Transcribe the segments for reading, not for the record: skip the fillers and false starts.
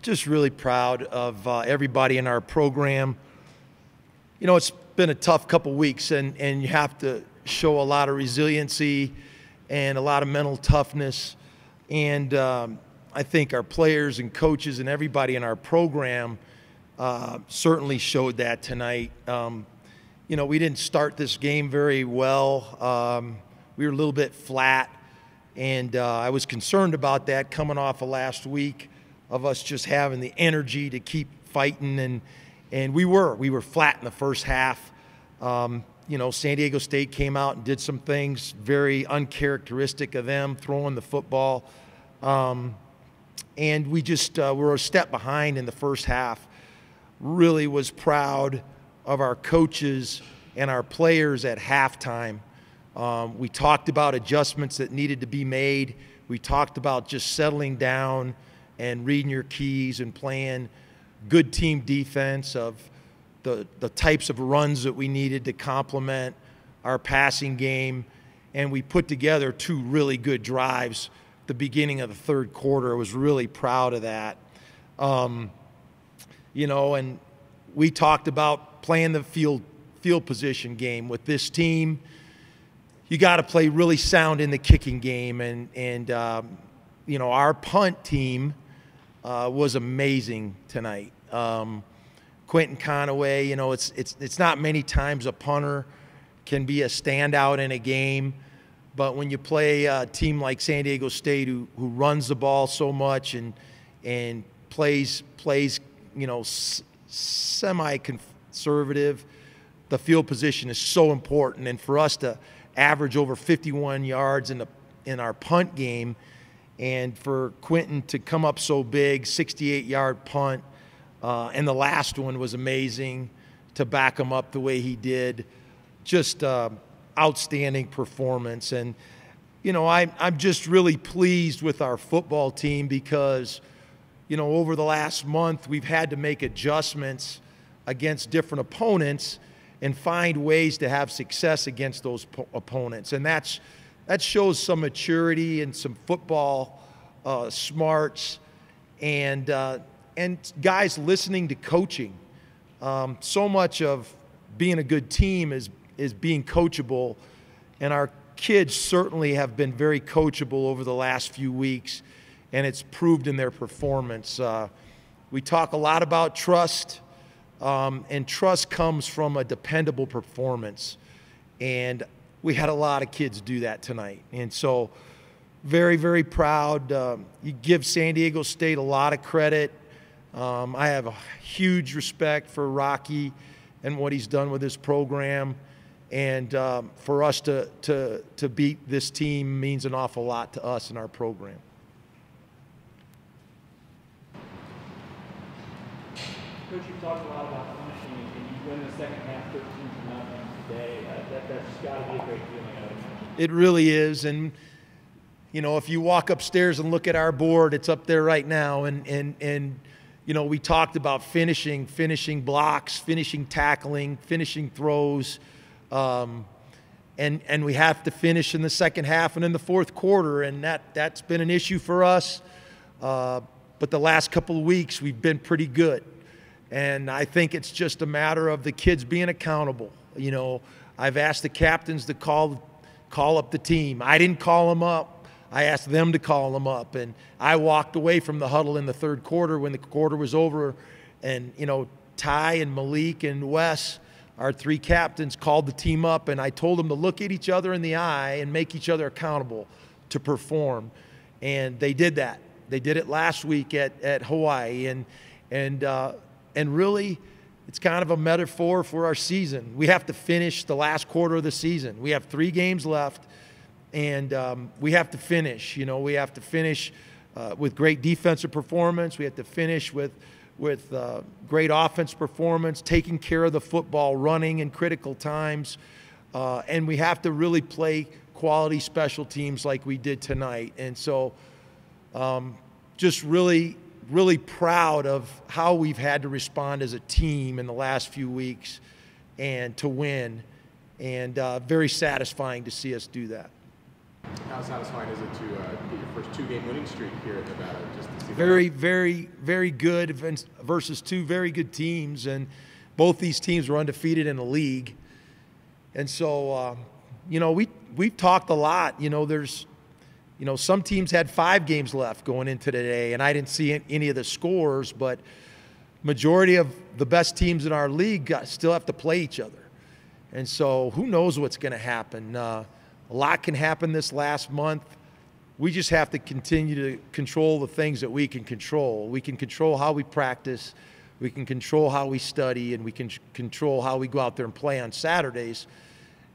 just really proud of everybody in our program. You know, it's been a tough couple weeks, and you have to show a lot of resiliency and a lot of mental toughness. And I think our players and coaches and everybody in our program certainly showed that tonight. You know, we didn't start this game very well. We were a little bit flat, and I was concerned about that coming off of last week of us just having the energy to keep fighting, and we were flat in the first half. You know, San Diego State came out and did some things very uncharacteristic of them, throwing the football. And we just were a step behind in the first half. Really was proud of our coaches and our players at halftime. We talked about adjustments that needed to be made. We talked about just settling down and reading your keys and playing good team defense of the types of runs that we needed to complement our passing game. And we put together 2 really good drives at the beginning of the third quarter. I was really proud of that. You know, and we talked about playing the field position game with this team. You got to play really sound in the kicking game, and you know, our punt team was amazing tonight. Quentin Conaway, you know, it's not many times a punter can be a standout in a game, but when you play a team like San Diego State who runs the ball so much and plays you know, semi-conservative, the field position is so important. And for us to average over 51 yards in our punt game, and for Quentin to come up so big, 68-yard punt, and the last one was amazing to back him up the way he did. Just outstanding performance. And, you know, I'm just really pleased with our football team because, you know, over the last month we've had to make adjustments against different opponents and find ways to have success against those opponents. And that shows some maturity and some football smarts and guys listening to coaching. So much of being a good team is being coachable, and our kids certainly have been very coachable over the last few weeks, and it's proved in their performance. We talk a lot about trust, and trust comes from a dependable performance, and we had a lot of kids do that tonight. And so very, very proud. You give San Diego State a lot of credit. I have a huge respect for Rocky and what he's done with his program. And for us to beat this team means an awful lot to us and our program. Coach, you talked a lot about finishing, and you win the second half 13-0 today. That's got to be a great feeling, I would imagine. It really is. And, you know, if you walk upstairs and look at our board, it's up there right now. And you know, we talked about finishing blocks, finishing tackling, finishing throws. And we have to finish in the second half and in the fourth quarter, and that's been an issue for us. But the last couple of weeks we've been pretty good. And I think it's just a matter of the kids being accountable. You know, I've asked the captains to call up the team. I didn't call them up. I asked them to call them up. And I walked away from the huddle in the third quarter when the quarter was over. And, you know, Ty and Malik and Wes, our 3 captains, called the team up, and I told them to look at each other in the eye and make each other accountable to perform. And they did that. They did it last week at Hawaii. And really, it's kind of a metaphor for our season. We have to finish the last quarter of the season. We have 3 games left, and we have to finish. You know, we have to finish with great defensive performance. We have to finish with great offense performance, taking care of the football, running in critical times. And we have to really play quality special teams like we did tonight. And so just really proud of how we've had to respond as a team in the last few weeks and to win. And very satisfying to see us do that. How satisfying is it to get your first first 2-game winning streak here at Nevada. Just to see very good versus two very good teams, and both these teams were undefeated in the league. And so, we've talked a lot. There's, some teams had 5 games left going into today, and I didn't see any of the scores, but majority of the best teams in our league still have to play each other. And so who knows what's going to happen. A lot can happen this last month. We just have to continue to control the things that we can control. We can control how we practice, we can control how we study, and we can control how we go out there and play on Saturdays.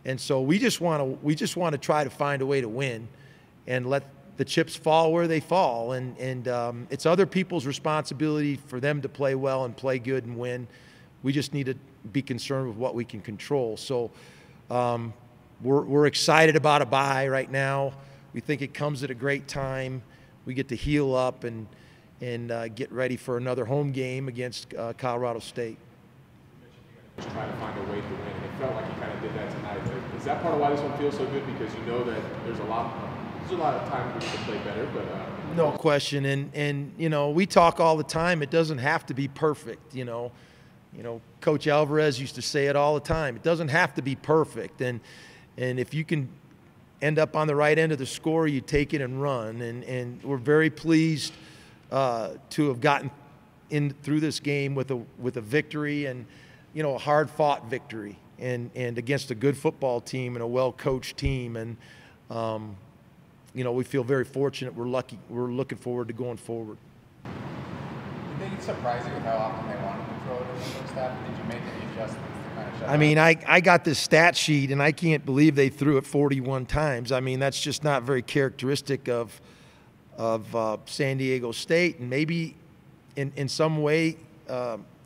And so we just want to try to find a way to win and let the chips fall where they fall. And it's other people's responsibility for them to play well and play good and win. We just need to be concerned with what we can control. So we're excited about a bye right now. We think it comes at a great time. We get to heal up and get ready for another home game against Colorado State. Just trying to find a way to win, and it felt like you kind of did that tonight. Is that part of why this one feels so good? Because you know that there's a lot of times where you can play better, but no question. And we talk all the time. It doesn't have to be perfect. Coach Alvarez used to say it all the time. It doesn't have to be perfect, and if you can end up on the right end of the score, you take it and run. And we're very pleased to have gotten in through this game with a victory, and a hard-fought victory, and against a good football team and a well-coached team. And we feel very fortunate. We're lucky. We're looking forward to going forward. Did they surprise you with how often they wanted to throw it in the first half? Did you make any adjustments to kind of shut it out? I got this stat sheet, and I can't believe they threw it 41 times. That's just not very characteristic of San Diego State, and maybe in some way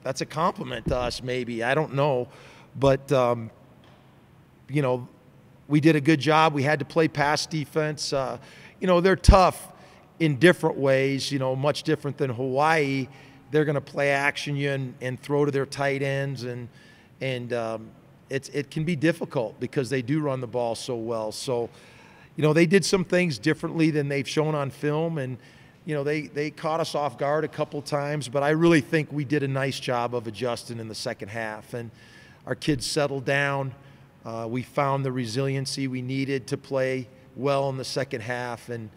that's a compliment to us, maybe. I don't know. But, we did a good job. We had to play pass defense. They're tough in different ways, much different than Hawaii. They're going to play action you and throw to their tight ends, and it can be difficult because they do run the ball so well. So, they did some things differently than they've shown on film, and they caught us off guard a couple times, but I really think we did a nice job of adjusting in the second half, and our kids settled down. We found the resiliency we needed to play well in the second half, and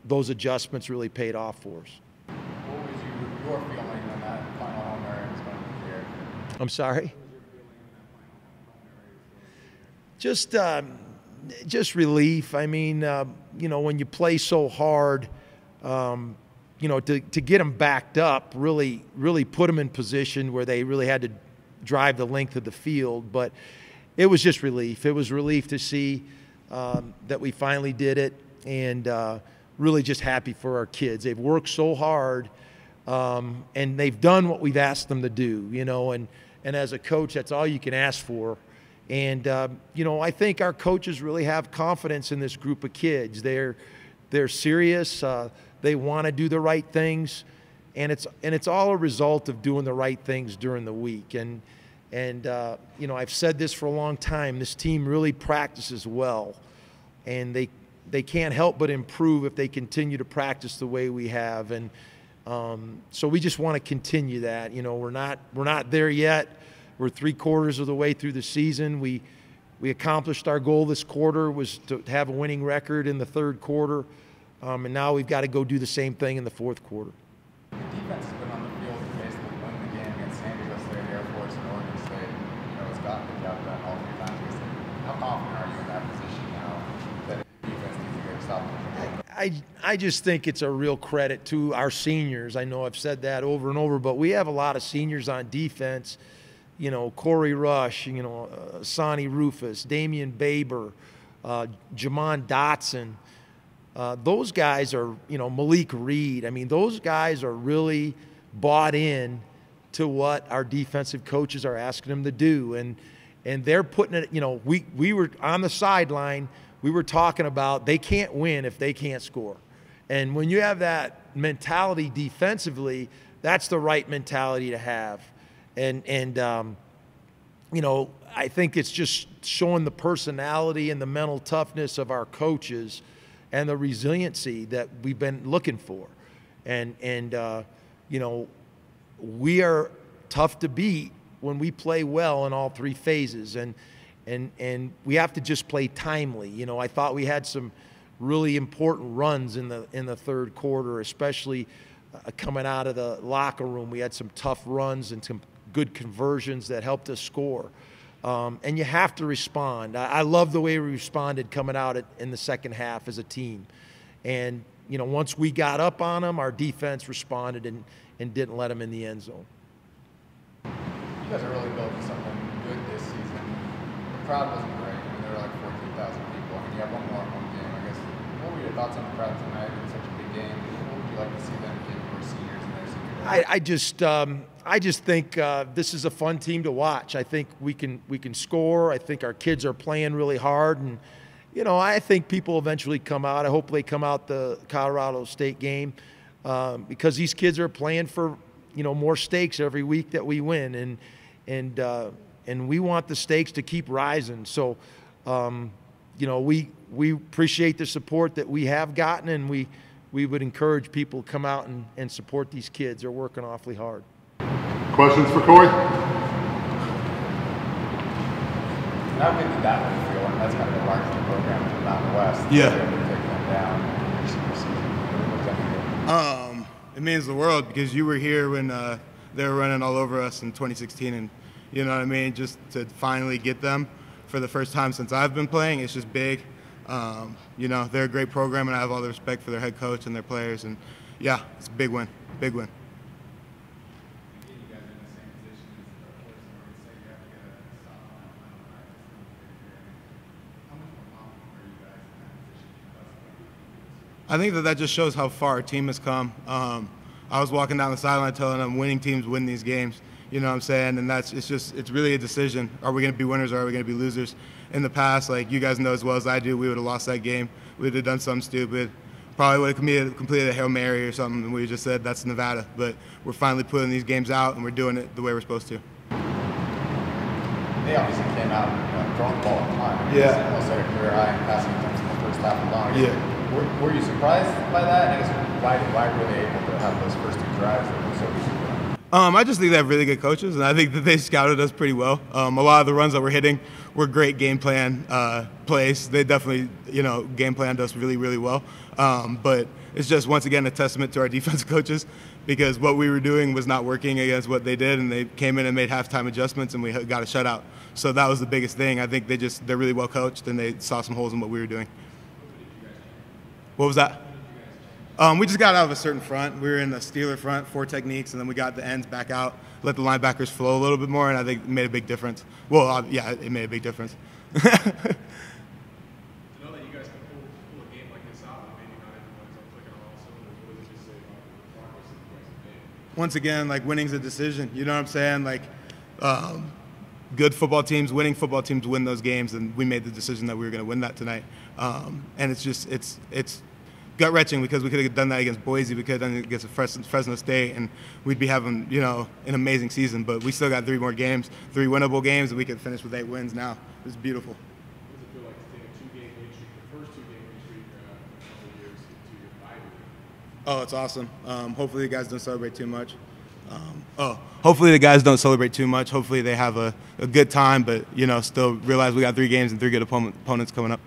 those adjustments really paid off for us. What was your feeling when that final home area was going to be here? I'm sorry? Just relief. When you play so hard, to get them backed up, really put them in position where they really had to drive the length of the field. But it was just relief. It was relief to see that we finally did it, and really just happy for our kids. They've worked so hard, and they've done what we've asked them to do, and as a coach, that's all you can ask for. And, I think our coaches really have confidence in this group of kids. They're serious. They want to do the right things. And it's all a result of doing the right things during the week. And I've said this for a long time. This team really practices well. And they can't help but improve if they continue to practice the way we have. And so we just want to continue that. We're not there yet. We're 3/4 of the way through the season. We accomplished our goal this quarter, was to have a winning record in the third quarter, and now we've got to go do the same thing in the fourth quarter. The defense has been on the field to basically win the game against San Diego State, Air Force, and Oregon State. It's gotten the job done all 3 times. How confident are you in that position now that the defense needs to get stopped? I just think it's a real credit to our seniors. I know I've said that over and over, but we have a lot of seniors on defense. Corey Rush, Sonny Rufus, Damian Baber, Jamon Dotson. Those guys are, Malik Reed. Those guys are really bought in to what our defensive coaches are asking them to do. And they're putting it, we were on the sideline. We were talking about they can't win if they can't score. And when you have that mentality defensively, that's the right mentality to have. And I think it's just showing the personality and the mental toughness of our coaches. and the resiliency that we've been looking for. And you know, we are tough to beat when we play well in all three phases, and we have to just play timely. You know, I thought we had some really important runs in the third quarter, especially coming out of the locker room. We had some tough runs and some good conversions that helped us score. And you have to respond. I love the way we responded coming out in the second half as a team. And, you know, once we got up on them, our defense responded and didn't let them in the end zone. You guys are really building something good this season. The crowd wasn't great. I mean, there were like 14,000 people. I mean, you have one more in one game. I guess, what were your thoughts on the crowd tonight in such a big game? What would you like to see them get for seniors in their senior day? I just think this is a fun team to watch. I think we can score. I think our kids are playing really hard, and you know, I think people eventually come out. I hope they come out the Colorado State game because these kids are playing for, you know, more stakes every week that we win, and we want the stakes to keep rising. So, you know, we appreciate the support that we have gotten, and we would encourage people to come out and support these kids. They're working awfully hard. Questions for Corey? How big did that one feel? And that's kind of the largest program in the Mountain West. Yeah. Taking them down in your senior season. What does that mean? It means the world because you were here when they were running all over us in 2016, and you know what I mean. Just to finally get them for the first time since I've been playing, it's just big. You know, they're a great program, and I have all the respect for their head coach and their players. And yeah, it's a big win, big win. I think that just shows how far our team has come. I was walking down the sideline telling them winning teams win these games. You know what I'm saying? And it's really a decision. Are we going to be winners or are we going to be losers? In the past, like you guys know as well as I do, we would have lost that game. We would have done something stupid. Probably would have completed a Hail Mary or something, and we just said, that's Nevada. But we're finally putting these games out, and we're doing it the way we're supposed to. They obviously came out throwing the ball a ton. Yeah. Almost like a career high in passing attempts in the first half alone. Yeah. Were you surprised by that? I guess why were they able to have those first two drives that were so easy for them? I just think they have really good coaches, and I think that they scouted us pretty well. A lot of the runs that we're hitting were great game plan plays. They definitely, game planned us really, really well. But it's just, once again, a testament to our defensive coaches because what we were doing was not working against what they did, and they came in and made halftime adjustments, and we got a shutout. So that was the biggest thing. I think they're really well coached, and they saw some holes in what we were doing. What was that? We just got out of a certain front. We were in a Steeler front, 4 techniques, and then we got the ends back out, let the linebackers flow a little bit more, and I think it made a big difference. Well, yeah, it made a big difference. To know that you guys can pull a game like this out, and maybe not everyone's clicking on all cylinders, what does it just say about the progress that you guys have made? Once again, like, winning's a decision. You know what I'm saying? Like, good football teams, winning football teams win those games, and we made the decision that we were going to win that tonight. And it's just, it's gut-wrenching because we could have done that against Boise, we could have done it against Fresno State, and we'd be having, an amazing season. But we still got 3 more games, 3 winnable games, and we could finish with 8 wins now. It's beautiful. What does it feel like to take a 2-game win streak, the first 2-game win streak in a couple years, into your 5-year? Oh, it's awesome. Hopefully the guys don't celebrate too much. Hopefully the guys don't celebrate too much. Hopefully they have a good time, but, still realize we got 3 games and 3 good opponents coming up.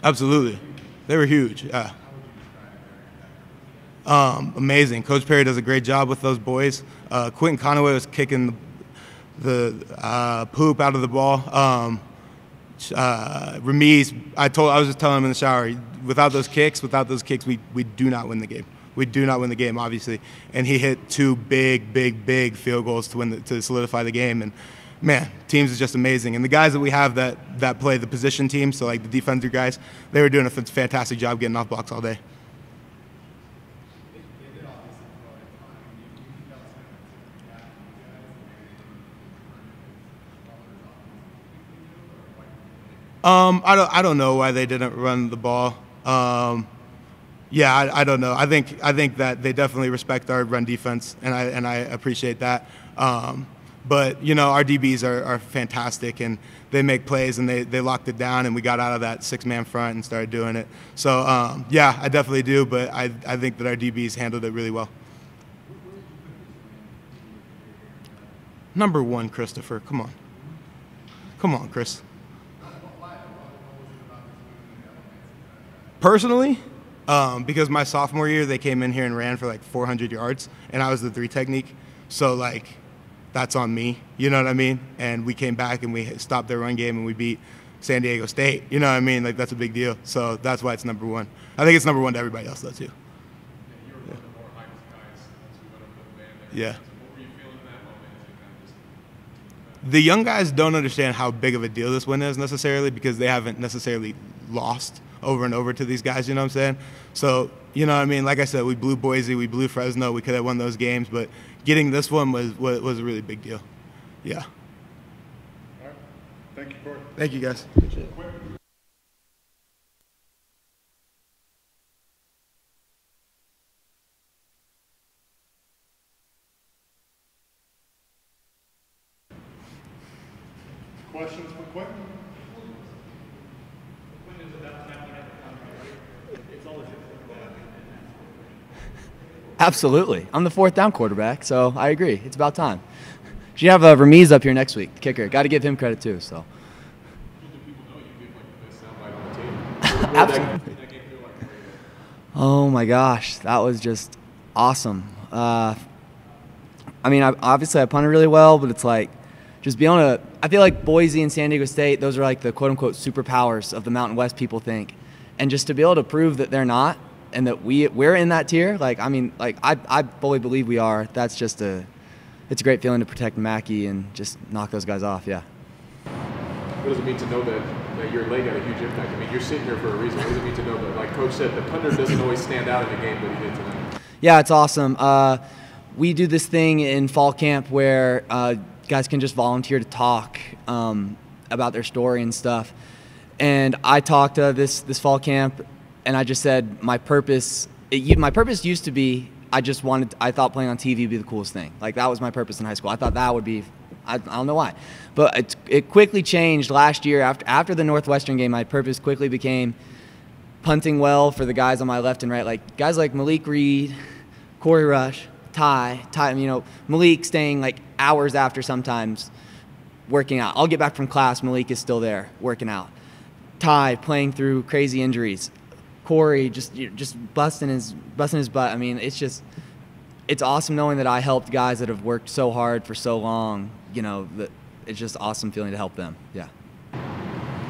Absolutely. They were huge. Yeah. Amazing. Coach Perry does a great job with those boys. Quentin Conaway was kicking the poop out of the ball. Ramiz, I was just telling him in the shower, without those kicks, we do not win the game. We do not win the game, obviously. And he hit 2 big field goals to solidify the game. And man, teams is just amazing. And the guys that we have that play the position team, so like the defensive guys, they were doing a fantastic job getting off blocks all day. I don't know why they didn't run the ball. Yeah, I don't know. I think that they definitely respect our run defense, and I appreciate that. But, you know, our DBs are fantastic, and they make plays, and they locked it down, and we got out of that 6-man front and started doing it. So, yeah, I definitely do, but I think that our DBs handled it really well. Number 1, Christopher. Come on. Come on, Chris. Personally, because my sophomore year, they came in here and ran for like 400 yards, and I was the 3 technique. So, like, that's on me. You know what I mean? And we came back and we stopped their run game and we beat San Diego State. You know what I mean? Like, that's a big deal. So that's why it's number 1. I think it's number 1 to everybody else, though, too. Yeah. The young guys don't understand how big of a deal this win is necessarily, because they haven't necessarily lost over and over to these guys, you know what I'm saying? So, you know what I mean? Like I said, we blew Boise, we blew Fresno, we could have won those games, but getting this one was a really big deal. Yeah. All right. Thank you, Corey. Thank you, guys. Questions for Quentin? Absolutely. I'm the 4th down quarterback, so I agree. It's about time. Should have Ramiz up here next week, the kicker. Got to give him credit too. So. Absolutely. Oh my gosh, that was just awesome. I mean, obviously I punted really well, but it's like just being able to. I feel like Boise and San Diego State, those are like the quote unquote superpowers of the Mountain West, people think, and just to be able to prove that they're not, and that we're in that tier. Like, I mean, like I fully believe we are. That's just it's a great feeling to protect Mackey and just knock those guys off. Yeah. What does it mean to know that your leg had a huge impact? I mean, you're sitting here for a reason. What does it mean to know that, like Coach said, the punter doesn't always stand out in the game, but he did tonight? Yeah, it's awesome. We do this thing in fall camp where guys can just volunteer to talk about their story and stuff. And I talked this fall camp, and I just said my purpose used to be I thought playing on TV would be the coolest thing. Like, that was my purpose in high school. I thought that would be, I don't know why. But it quickly changed last year. After the Northwestern game, my purpose quickly became punting well for the guys on my left and right. Like, guys like Malik Reed, Corey Rush, Ty, you know, Malik staying like hours after sometimes working out. I'll get back from class, Malik is still there working out. Ty playing through crazy injuries. Corey just busting his butt. I mean, it's awesome knowing that I helped guys that have worked so hard for so long. You know, that it's just awesome feeling to help them. Yeah.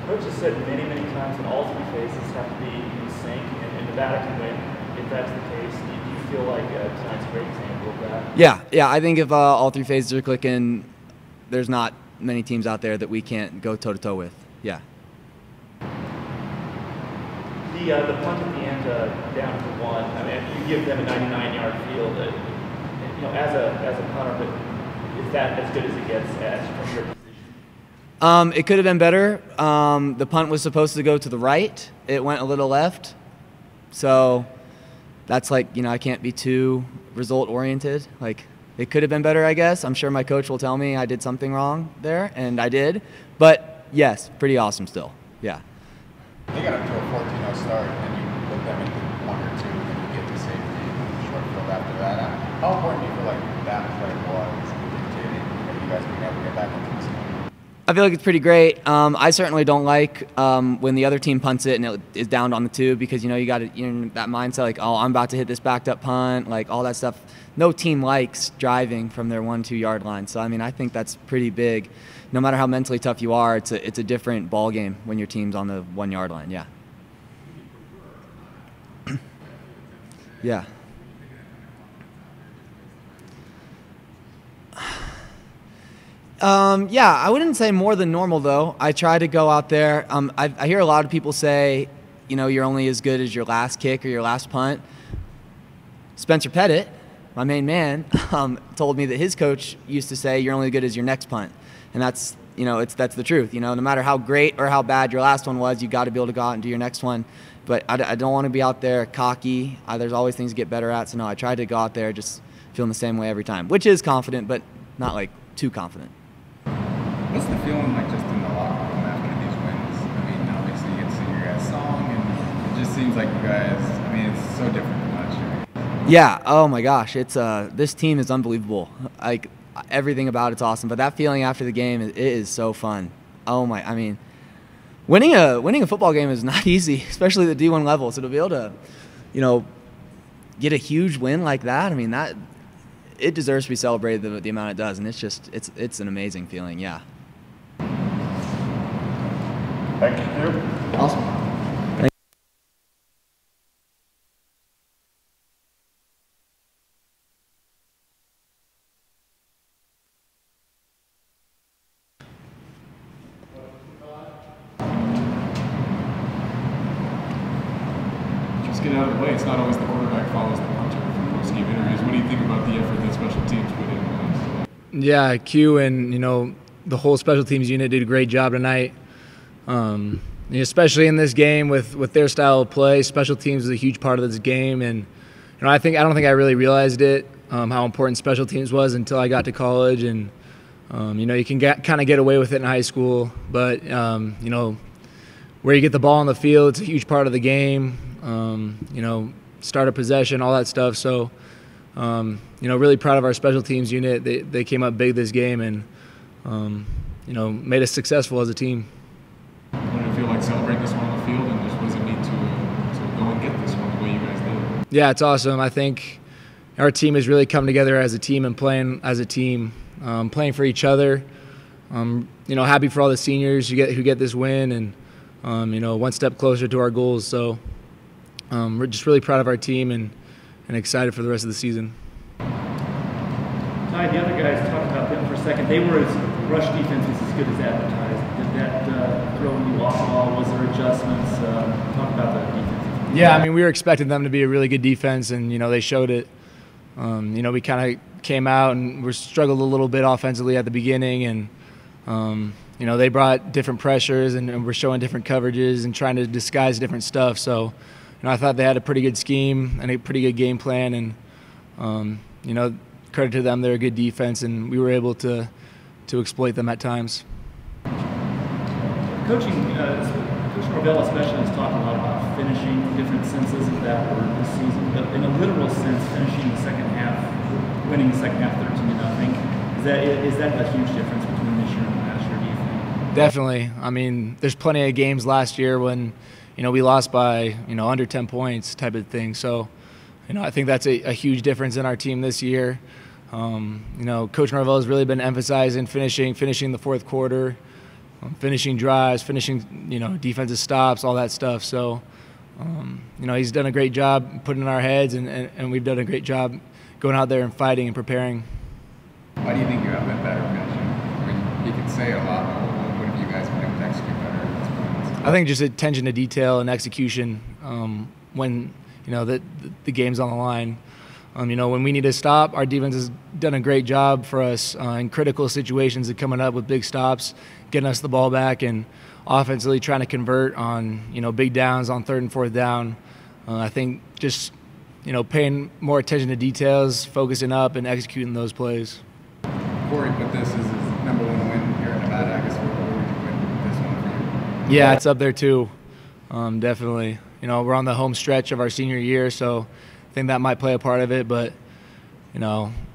Coach has said many times that all 3 phases have to be in sync, and Nevada can win if that's the case. Do you feel like tonight's a great example of that? Yeah. I think if all 3 phases are clicking, there's not many teams out there that we can't go toe to toe with. Yeah. The punt at the end, down to 1. I mean, you give them a 99-yard field. You know, as a punter, but is that as good as it gets from your position? It could have been better. The punt was supposed to go to the right. It went a little left. So that's like, you know, I can't be too result oriented. Like, it could have been better, I guess. I'm sure my coach will tell me I did something wrong there, and I did. But yes, pretty awesome still. Yeah. They got up to a 14-0 start, and you put them into 1 or 2, and then you get to safety short field after that. How important do you feel like that play was dictating, you guys being able to get back into this game? I feel like it's pretty great. I certainly don't like when the other team punts it and it is down on the 2, because, you know, you got that mindset like, oh, I'm about to hit this backed up punt, like all that stuff. No team likes driving from their 1-2 yard line. So, I mean, I think that's pretty big. No matter how mentally tough you are, it's a different ball game when your team's on the 1 yard line. Yeah. Yeah. Yeah, I wouldn't say more than normal, though. I try to go out there. I hear a lot of people say, you know, you're only as good as your last kick or your last punt. Spencer Pettit, my main man, told me that his coach used to say you're only good as your next punt. And that's, you know, that's the truth. You know, no matter how great or how bad your last one was, you got to be able to go out and do your next one. But I don't want to be out there cocky. There's always things to get better at. So, no, I try to go out there just feeling the same way every time, which is confident, but not like too confident. What's the feeling like just in the locker room after these wins? I mean, obviously you get to sing your guys' song, and it just seems like you guys, I mean, it's so different from last year. Yeah, oh my gosh, it's this team is unbelievable. Like, everything about it's awesome, but that feeling after the game, it is so fun. Oh my, I mean, winning a football game is not easy, especially at the D1 level. So to be able to, get a huge win like that, I mean, that it deserves to be celebrated the amount it does, and it's an amazing feeling. Yeah. Thank you. Awesome. Just get out of the way. It's not always the quarterback follows the punter for post-game interviews. What do you think about the effort that special teams put in? Yeah, Q and the whole special teams unit did a great job tonight. Especially in this game with their style of play, special teams is a huge part of this game, and I don't think I really realized it how important special teams was until I got to college, and you can kind of get away with it in high school, but where you get the ball on the field, it's a huge part of the game. Start a possession, all that stuff. So, really proud of our special teams unit. They came up big this game and, made us successful as a team. What did it feel like celebrating this one on the field, and just what does it mean to go and get this one the way you guys did? Yeah, it's awesome. I think our team has really come together as a team and playing as a team, playing for each other. Happy for all the seniors who get this win, and one step closer to our goals. So we're just really proud of our team and excited for the rest of the season. Ty, the other guys, talk about them for a second. They were rush defense was as good as advertised. Did that throw you off at all? Was there adjustments? Talk about the defense. Yeah, I mean, we were expecting them to be a really good defense, and they showed it. We kind of came out and we struggled a little bit offensively at the beginning, and they brought different pressures and were showing different coverages and trying to disguise different stuff. So, I thought they had a pretty good scheme and a pretty good game plan, and credit to them, they're a good defense, and we were able to exploit them at times. Coach Norvell especially has talked a lot about finishing, different senses of that word this season, but in a literal sense, finishing the second half, winning the second half 13-0. Is that a huge difference between this year and last year, do you think? Definitely. I mean, there's plenty of games last year when, we lost by, under 10 points type of thing. So, I think that's a huge difference in our team this year. Coach Norvell has really been emphasizing finishing the fourth quarter, finishing drives, finishing, defensive stops, all that stuff. So, he's done a great job putting in our heads, and we've done a great job going out there and fighting and preparing. Why do you think you have been better finishing? I mean, you can say it a lot, but what have you guys been able to execute better at this point? I think just attention to detail and execution when, the game's on the line. When we need to stop, our defense has done a great job for us in critical situations and coming up with big stops, getting us the ball back, and offensively trying to convert on, big downs on third and fourth down. I think just, paying more attention to details, focusing up, and executing those plays. Corey put this as his number one win here in Nevada. I guess what would you win this one for you? Yeah, it's up there too, definitely. We're on the home stretch of our senior year, so I think that might play a part of it. But, this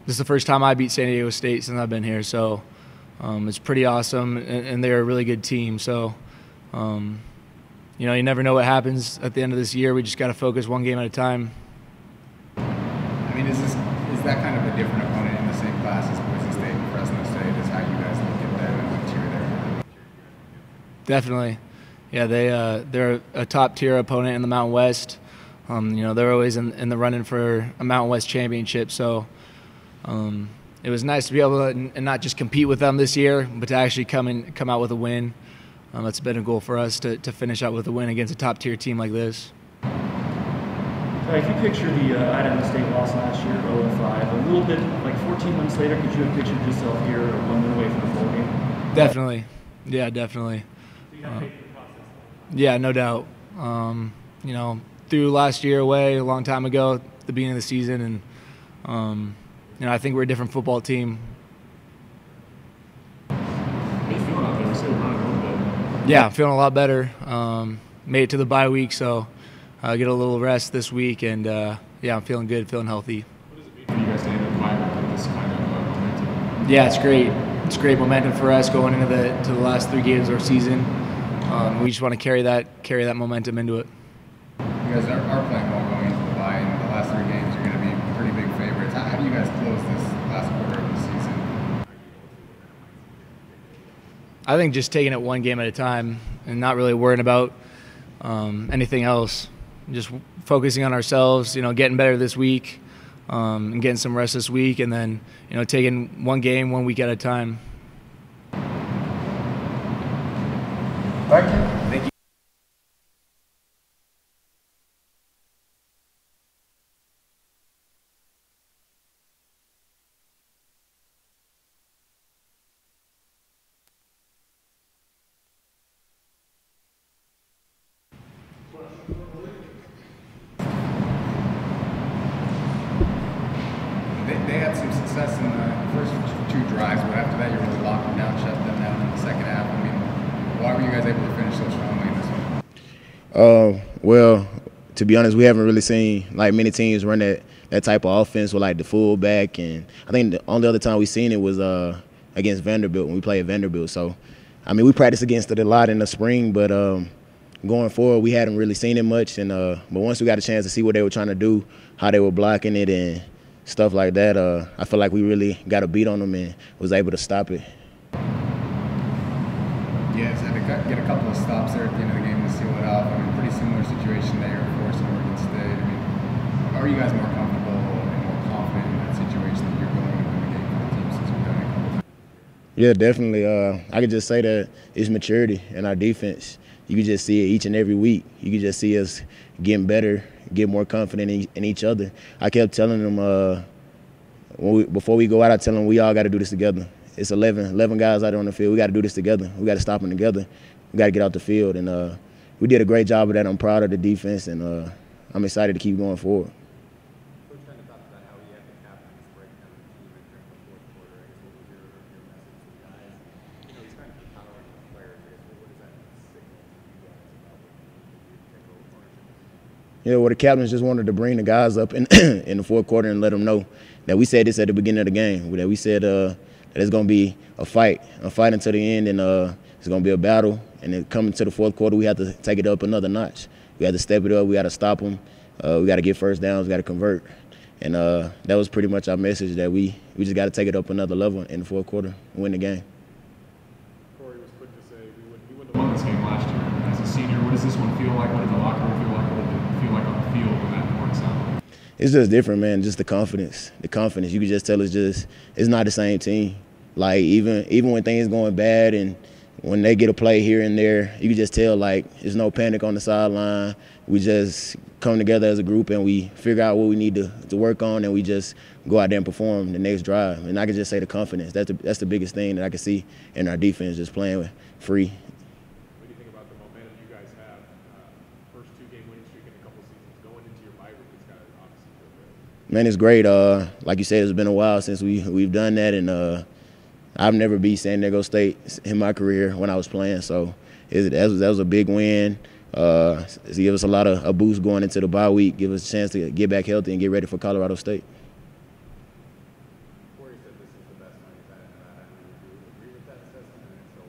is the first time I beat San Diego State since I've been here, so it's pretty awesome, and they're a really good team. So, you never know what happens at the end of this year. We just got to focus one game at a time. I mean, is that kind of a different opponent in the same class as Boise State and Fresno State? Is how you guys look at them and what tier they're in? Definitely. Yeah, they're a top-tier opponent in the Mountain West. They're always in the running for a Mountain West championship. So it was nice to be able to and not just compete with them this year, but to actually come out with a win. That's been a goal for us to finish out with a win against a top-tier team like this. If you picture the Idaho State loss last year, 0-5, a little bit like 14 months later, could you have pictured yourself here 1 win away from the bowl game? Definitely. Yeah, definitely. So you got to pay for the process. Yeah, no doubt. Through last year away a long time ago, at the beginning of the season, and I think we're a different football team. Yeah, I'm feeling a lot better. Made it to the bye week, so get a little rest this week, and yeah, I'm feeling good, feeling healthy. What does it mean for you guys to end the bye week with this kind of momentum? Yeah, it's great. It's great momentum for us going into the last 3 games of our season. We just want to carry that momentum into it. You guys are playing well going into the bye, and the last 3 games are going to be pretty big favorites. How do you guys close this last quarter of the season? I think just taking it 1 game at a time and not really worrying about anything else. Just focusing on ourselves, getting better this week, and getting some rest this week, and then, taking 1 game, 1 week at a time. Thank you. Thank you. They had some success in the first 2 drives, but after that you really locked them down, shut them down in the second half. I mean, why were you guys able to finish so strongly in this one? Well, to be honest, we haven't really seen like many teams run that type of offense with like the fullback, and I think the only other time we seen it was against Vanderbilt when we played Vanderbilt. So, I mean, we practiced against it a lot in the spring, but going forward, we hadn't really seen it much. And but once we got a chance to see what they were trying to do, how they were blocking it, and stuff like that, I feel like we really got a beat on them and was able to stop it. Yeah, so had to get a couple of stops there at the end of the game to seal it out. I mean, pretty similar situation there, of course, in Oregon State. I mean, are you guys more comfortable and more confident in that situation that you're going to win the game for the team since you've done it a couple times? Yeah, definitely. I could just say that it's maturity in our defense. You can just see it each and every week. You can just see us getting better, get more confident in each other. I kept telling them before we go out, I tell them we all got to do this together. It's 11 guys out there on the field. We got to do this together. We got to stop them together. We got to get out the field. And we did a great job of that. I'm proud of the defense, and I'm excited to keep going forward. Coach kind of talked about how he had the captain's breakdown of the team during the fourth quarter. I guess what was your message to the guys? He's kind of empowering the players. I guess what does that signal to you guys about what you need to do to take over ownership? Yeah, well, the captains just wanted to bring the guys up in in the fourth quarter and let them know that we said this at the beginning of the game. That we said that it's going to be a fight until the end, and it's going to be a battle. And then coming to the fourth quarter, we have to take it up another notch. We have to step it up. We got to stop them. We got to get first downs. We got to convert. And that was pretty much our message, that we just got to take it up another level in the fourth quarter and win the game. Corey was quick to say we wouldn't have won this game last year. As a senior, what does this one feel like? What did the locker room feel like? What did it feel like on the field when that works out? It's just different, man. Just the confidence. The confidence. You can just tell it's not the same team. Like even when things going bad and when they get a play here and there, you can just tell like there's no panic on the sideline. We just come together as a group and we figure out what we need to work on, and we just go out there and perform the next drive. And I can just say the confidence. That's the biggest thing that I can see in our defense, just playing free. What do you think about the momentum you guys have? First 2-game winning streak in a couple seasons, going into your bye week, it's got to obviously feel good. Man, it's great. Like you said, it's been a while since we've done that, and I've never beat San Diego State in my career when I was playing, so that was a big win. It gave us a lot of a boost going into the bye week, give us a chance to get back healthy and get ready for Colorado State. Corey said this is the best night you've had in Nevada. Do you agree with that assessment, and so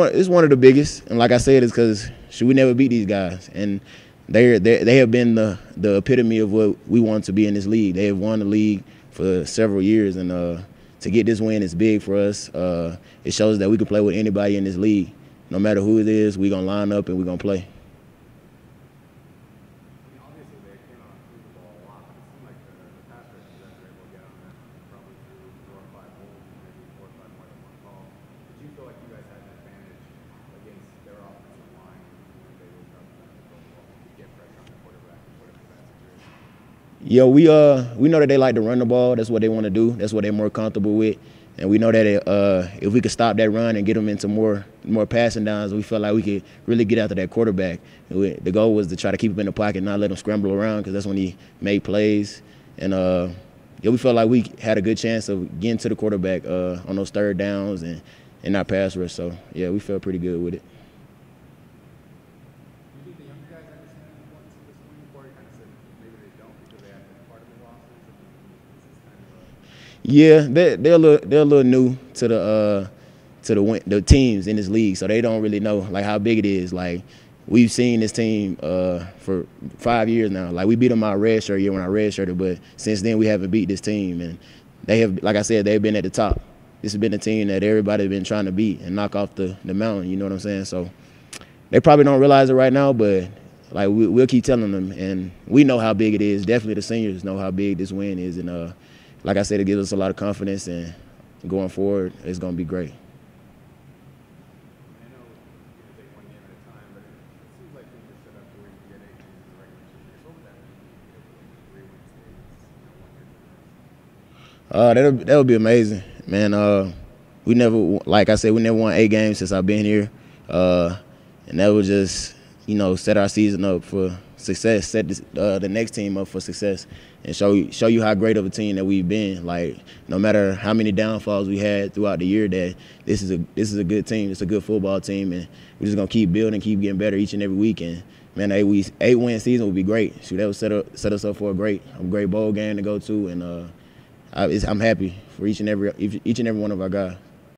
why? It's one of the biggest, and like I said, it's because we never beat these guys, and they have been the epitome of what we want to be in this league. They have won the league for several years, and to get this win is big for us. It shows that we can play with anybody in this league. No matter who it is, we're going to line up and we're going to play. Obviously, they came out and threw the ball a lot, but it seemed like the pass rush you guys were able to get on them probably through 4 or 5 holes, maybe 4 or 5 more than 1 call. Did you feel like you guys had an advantage against their offensive line when they were trying to throw the ball to get pressure on the quarterback or whatever that situation? Yeah, we know that they like to run the ball. That's what they want to do. That's what they're more comfortable with. And we know that if we could stop that run and get them into more passing downs, we felt like we could really get after that quarterback. The goal was to try to keep him in the pocket, not let him scramble around, because that's when he made plays. And we felt like we had a good chance of getting to the quarterback on those third downs and in our pass rush. So yeah, we felt pretty good with it. Do you think the younger guys understand the importance of this win? Corey kind of said maybe they don't because they have been part of the losses. This is kind of Yeah, they're a little new to the teams in this league, so they don't really know like how big it is. Like we've seen this team for 5 years now. Like we beat them our red shirt year when I redshirted, but since then we haven't beat this team, and they have, like I said, they've been at the top. This has been a team that everybody's been trying to beat and knock off the mountain. You know what I'm saying? So they probably don't realize it right now, but like we'll keep telling them, and we know how big it is. Definitely the seniors know how big this win is, and like I said, it gives us a lot of confidence, and going forward, it's going to be great. I know you take one game at a time, but it seems like things are set up to where you get 8 games in the regular season. What would that mean if 3 wins stays, 1 year from now? That would be amazing, man. We never, like I said, we never won 8 games since I've been here, and that would just, set our season up for success, set the next team up for success, and show you how great of a team that we've been. Like no matter how many downfalls we had throughout the year, that this is a good team. It's a good football team, and we're just gonna keep building, keep getting better each and every week. And man, 8-win season would be great. Shoot, that would set us up for a great bowl game to go to, and I'm happy for each and every one of our guys.